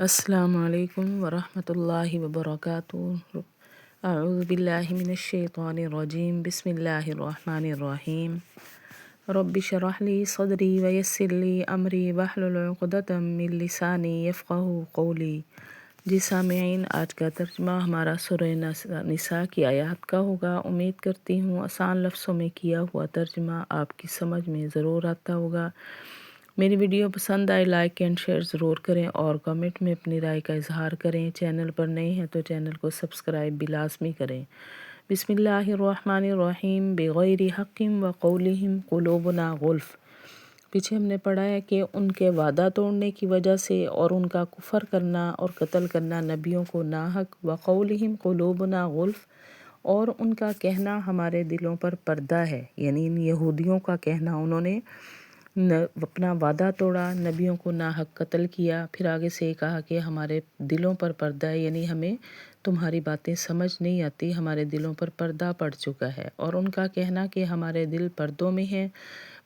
السلام علیکم ورحمۃ اللہ وبرکاتہ۔ اعوذ باللہ من الشیطان الرجیم، بسم اللہ الرحمن الرحیم۔ رب اشرح لی صدری ویسر لی امری واحلل عقدۃ من لسانی یفقہوا قولی۔ جی سامعین، آج کا ترجمہ ہمارا سورہ نساء کی آیات کا ہوگا۔ امید کرتی ہوں آسان لفظوں میں کیا ہوا ترجمہ آپ کی سمجھ میں ضرور آتا ہوگا۔ میری ویڈیو پسند آئے لائک اینڈ شیئر ضرور کریں اور کمنٹ میں اپنی رائے کا اظہار کریں۔ چینل پر نئے ہیں تو چینل کو سبسکرائب بھی لازمی کریں۔ بسم اللہ الرحمن الرحیم۔ بغیر حق وقولہم قلوبنا غلف۔ پیچھے ہم نے پڑھا ہے کہ ان کے وعدہ توڑنے کی وجہ سے اور ان کا کفر کرنا اور قتل کرنا نبیوں کو ناحق، وقولہم قلوبنا غلف، اور ان کا کہنا ہمارے دلوں پر پردہ ہے، یعنی ان یہودیوں کا کہنا، انہوں نے اپنا وعدہ توڑا، نبیوں کو ناحق قتل کیا، پھر آگے سے کہا کہ ہمارے دلوں پر پردہ ہے، یعنی ہمیں تمہاری باتیں سمجھ نہیں آتی، ہمارے دلوں پر پردہ پڑ چکا ہے۔ اور ان کا کہنا کہ ہمارے دل پردوں میں ہیں۔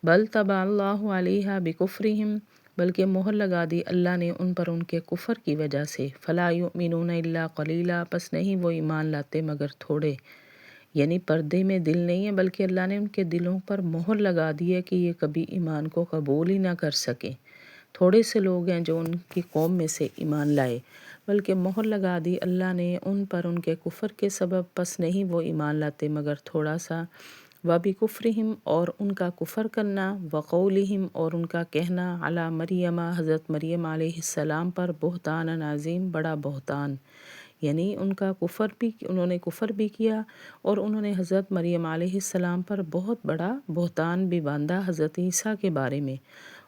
بل طبع اللہ علیہا بکفرہم، بلکہ مہر لگا دی اللہ نے ان پر ان کے کفر کی وجہ سے۔ فلا یؤمنون الا قلیلا، پس نہیں وہ ایمان لاتے مگر تھوڑے، یعنی پردے میں دل نہیں ہے، بلکہ اللہ نے ان کے دلوں پر مہر لگا دی ہے کہ یہ کبھی ایمان کو قبول ہی نہ کر سکیں۔ تھوڑے سے لوگ ہیں جو ان کی قوم میں سے ایمان لائے، بلکہ مہر لگا دی اللہ نے ان پر ان کے کفر کے سبب، پس نہیں وہ ایمان لاتے مگر تھوڑا سا۔ وَبِكُفْرِهِمْ، اور ان کا کفر کرنا، وَقَوْلِهِمْ، اور ان کا کہنا، علی مریم، حضرت مریم علیہ السلام پر، بہتان عظیم، بڑا بہتان، یعنی ان کا انہوں نے کفر بھی کیا اور انہوں نے حضرت مریم علیہ السلام پر بہت بڑا بہتان بھی باندھا حضرت عیسیٰ کے بارے میں۔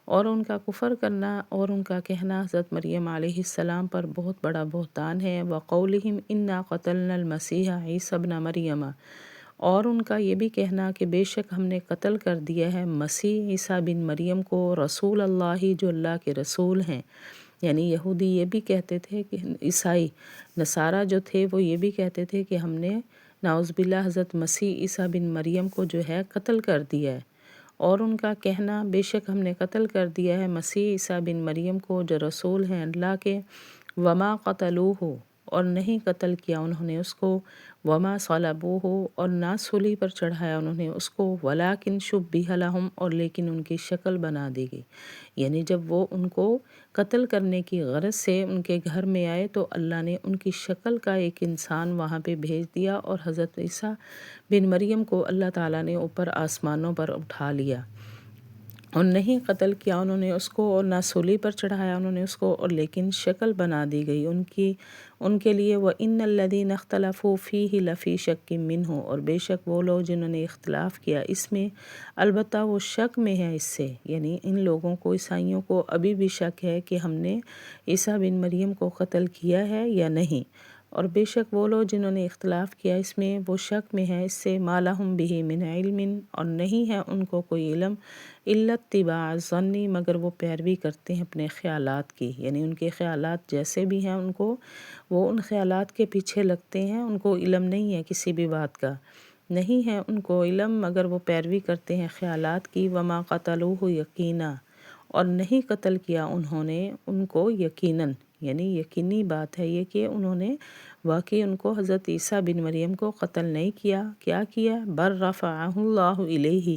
اور ان کا کفر کرنا اور ان کا کہنا حضرت مریم علیہ السلام پر بہت بڑا بہتان ہے۔ وَقَوْلِهِمْ إِنَّا قَتَلْنَا الْمَسِيحَ عِيسَى ابْنَ مَرْيَمَ، اور ان کا یہ بھی کہنا کہ بے شک ہم نے قتل کر دیا ہے مسیح عیسیٰ بن مریم کو، رسول اللہ، جو اللہ کے رسول ہیں۔ یعنی یہودی یہ بھی کہتے تھے کہ عیسائی نصارہ جو تھے وہ یہ بھی کہتے تھے کہ ہم نے نعوذ باللہ حضرت مسیح عیسیٰ بن مریم کو جو ہے قتل کر دیا ہے۔ اور ان کا کہنا بے شک ہم نے قتل کر دیا ہے مسیح عیسیٰ بن مریم کو جو رسول ہیں اللہ کے۔ وما قتلوہ، اور نہیں قتل کیا انہوں نے اس کو، وما صلبوہ، اور نہ سولی پر چڑھایا انہوں نے اس کو، ولیکن شبہ لہم، اور لیکن ان کی شکل بنا دی گئی۔ یعنی جب وہ ان کو قتل کرنے کی غرض سے ان کے گھر میں آئے تو اللہ نے ان کی شکل کا ایک انسان وہاں پہ بھیج دیا، اور حضرت عیسیٰ بن مریم کو اللہ تعالیٰ نے اوپر آسمانوں پر اٹھا لیا۔ اور نہیں قتل کیا انہوں نے اس کو، اور نہ سولی پر چڑھایا انہوں نے اس کو، اور لیکن شکل بنا دی گئی ان کے لیے۔ وَإِنَّ الَّذِينَ اخْتَلَفُوا فِيهِ لَفِي شَكٍّ مِّنْهُ، اور بے شک وہ لوگ جنہوں نے اختلاف کیا اس میں، البتہ وہ شک میں ہے اس سے، یعنی ان لوگوں کو، عیسائیوں کو ابھی بھی شک ہے کہ ہم نے عیسیٰ بن مریم کو قتل کیا ہے یا نہیں۔ اور بے شک وہ لوگ جنہوں نے اختلاف کیا اس میں، وہ شک میں ہے اس سے، مَا لَهُم بِهِ مِنْ عِلْمٍ، اور نہیں ہے ان کو کوئی علم، إِلَّا اتِّبَاعَ الظَّنِّ، مگر وہ پیروی کرتے ہیں اپنے خیالات کی، یعنی ان کے خیالات جیسے بھی ہیں ان کو، وہ ان خیالات کے پیچھے لگتے ہیں، ان کو علم نہیں ہے کسی بھی بات کا، نہیں ہے ان کو علم مگر وہ پیروی کرتے ہیں خیالات کی۔ وَمَا قَتَلُوهُ یقینا، اور نہیں قتل کیا انہوں نے ان کو یقیناً، یعنی یقینی بات ہے یہ کہ انہوں نے واقعی ان کو حضرت عیسیٰ بن مریم کو قتل نہیں کیا۔ کیا کیا؟ بل رفعہ اللہ الیہ،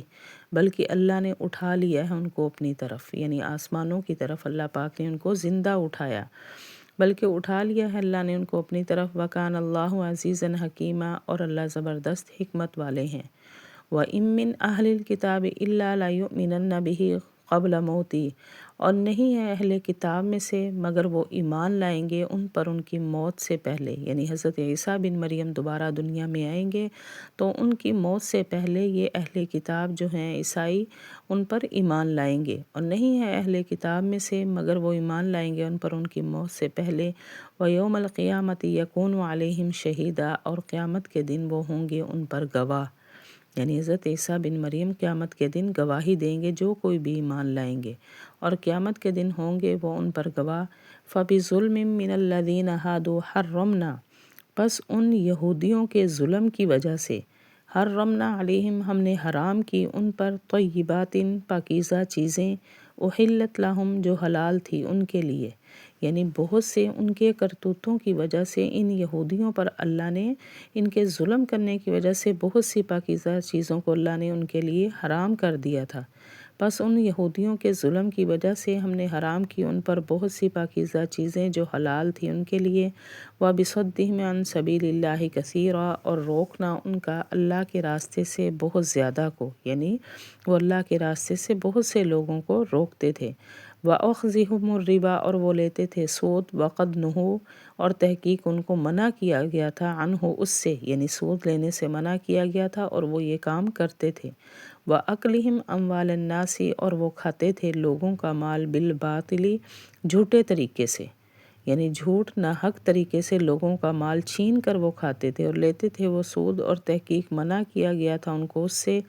بلکہ اللہ نے اٹھا لیا ہے ان کو اپنی طرف، یعنی آسمانوں کی طرف اللہ پاک نے ان کو زندہ اٹھایا، بلکہ اٹھا لیا ہے اللہ نے ان کو اپنی طرف۔ وَكَانَ اللَّهُ عَزِيزًا حَكِيمًا، اور اللہ زبردست حکمت والے ہیں۔ وَإِن مِّنْ أَهْلِ الْكِتَابِ إِلَّا لَيُؤْمِنَنَّ بِهِ قبل موتی، اور نہیں ہے اہل کتاب میں سے مگر وہ ایمان لائیں گے ان پر ان کی موت سے پہلے، یعنی حضرت عیسیٰ بن مریم دوبارہ دنیا میں آئیں گے تو ان کی موت سے پہلے یہ اہل کتاب جو ہیں عیسائی ان پر ایمان لائیں گے۔ اور نہیں ہے اہل کتاب میں سے مگر وہ ایمان لائیں گے ان پر ان کی موت سے پہلے۔ وَيَوْمَ الْقِيَامَةِ يَكُونُ عَلَيْهِمْ شَهِيدًا، اور قیامت کے دن وہ ہوں گے ان پر گواہ، یعنی حضرت عیسیٰ بن مریم قیامت کے دن گواہی دیں گے جو کوئی بھی ایمان لائیں گے، اور قیامت کے دن ہوں گے وہ ان پر گواہ۔ فَبِظُلْمٍ مِّنَ الَّذِينَ هَادُوا حَرَّمْنَا، پس ان یہودیوں کے ظلم کی وجہ سے، حرمنا علیہم، ہم نے حرام کی ان پر، طیبات، پاکیزہ چیزیں، احلت لہم، جو حلال تھی ان کے لیے، یعنی بہت سے ان کے کرتوتوں کی وجہ سے ان یہودیوں پر اللہ نے، ان کے ظلم کرنے کی وجہ سے بہت سی پاکیزہ چیزوں کو اللہ نے ان کے لیے حرام کر دیا تھا۔ بس ان یہودیوں کے ظلم کی وجہ سے ہم نے حرام کی ان پر بہت سی پاکیزہ چیزیں جو حلال تھیں ان کے لیے، وَبِصَدِّهِمْ عَنْ سَبِيلِ اللَّهِ كَثِيرًا، اور روکنا ان کا اللہ کے راستے سے بہت زیادہ کو، یعنی وہ اللہ کے راستے سے بہت سے لوگوں کو روکتے تھے۔ وَأَخْذِهِمُ الرِّبَا، اور وہ لیتے تھے سود، وَقَدْ نُهُوا، اور تحقیق ان کو منع کیا گیا تھا، عنہ اس سے، یعنی سود لینے سے منع کیا گیا تھا اور وہ یہ کام کرتے تھے۔ وَأَكْلِهِمْ أَمْوَالَ النَّاسِ، اور وہ کھاتے تھے لوگوں کا مال، بالباطل، جھوٹے طریقے سے، یعنی جھوٹ ناحق طریقے سے لوگوں کا مال چھین کر وہ کھاتے تھے اور لیتے تھے وہ سود، اور تحقیق منع کیا گیا تھا ان کو اس سے،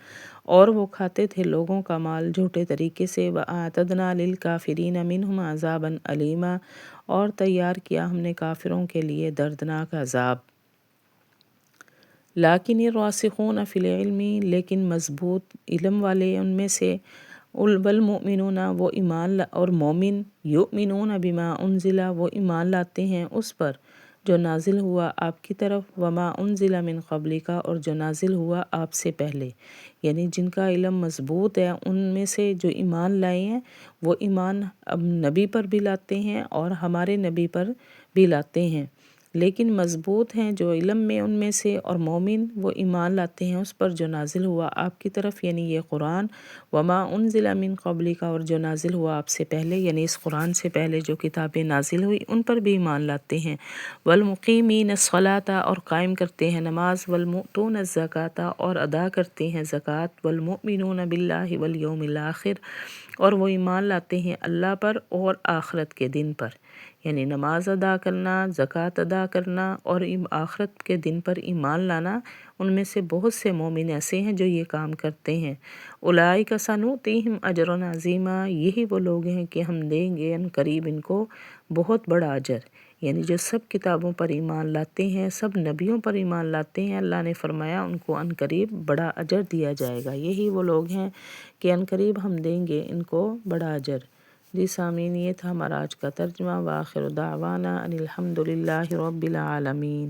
اور وہ کھاتے تھے لوگوں کا مال جھوٹے طریقے سے۔ وَأَعْتَدْنَا لِلْكَافِرِينَ مِنْهُمْ عَذَابًا أَلِيمًا، اور تیار کیا ہم نے کافروں کے لیے دردناک عذاب۔ لیکن الراسخون فی العلم، لیکن مضبوط علم والے ان میں سے، والمؤمنون، وہ ایمان اور مومن، یؤمنون بما انزل، وہ ایمان لاتے ہیں اس پر جو نازل ہوا آپ کی طرف، وما انزل من قبلک، اور جو نازل ہوا آپ سے پہلے، یعنی جن کا علم مضبوط ہے ان میں سے جو ایمان لائے ہیں وہ ایمان اب نبی پر بھی لاتے ہیں اور ہمارے نبی پر بھی لاتے ہیں، لیکن مضبوط ہیں جو علم میں ان میں سے، اور مومن وہ ایمان لاتے ہیں اس پر جو نازل ہوا آپ کی طرف، یعنی یہ قرآن، وما انزل من قبلک، اور جو نازل ہوا آپ سے پہلے، یعنی اس قرآن سے پہلے جو کتابیں نازل ہوئی ان پر بھی ایمان لاتے ہیں۔ والمقیمین الصلاۃ، اور قائم کرتے ہیں نماز، والمؤتون الزکوۃ، اور ادا کرتے ہیں زکوٰۃ، والمؤمنون باللہ والیوم الآخر، اور وہ ایمان لاتے ہیں اللہ پر اور آخرت کے دن پر، یعنی نماز ادا کرنا، زکوٰۃ ادا کرنا اور آخرت کے دن پر ایمان لانا، ان میں سے بہت سے مومن ایسے ہیں جو یہ کام کرتے ہیں۔ اولئک سنؤتیہم اجرا عظیما، یہی وہ لوگ ہیں کہ ہم دیں گے ان قریب ان کو بہت بڑا اجر، یعنی جو سب کتابوں پر ایمان لاتے ہیں، سب نبیوں پر ایمان لاتے ہیں، اللہ نے فرمایا ان کو ان قریب بڑا اجر دیا جائے گا، یہی وہ لوگ ہیں کہ ان قریب ہم دیں گے ان کو بڑا اجر۔ جی سامعین، یہ تھا ہمارا آج کا ترجمہ، وآخر دعوانا ان الحمد للہ رب العالمین۔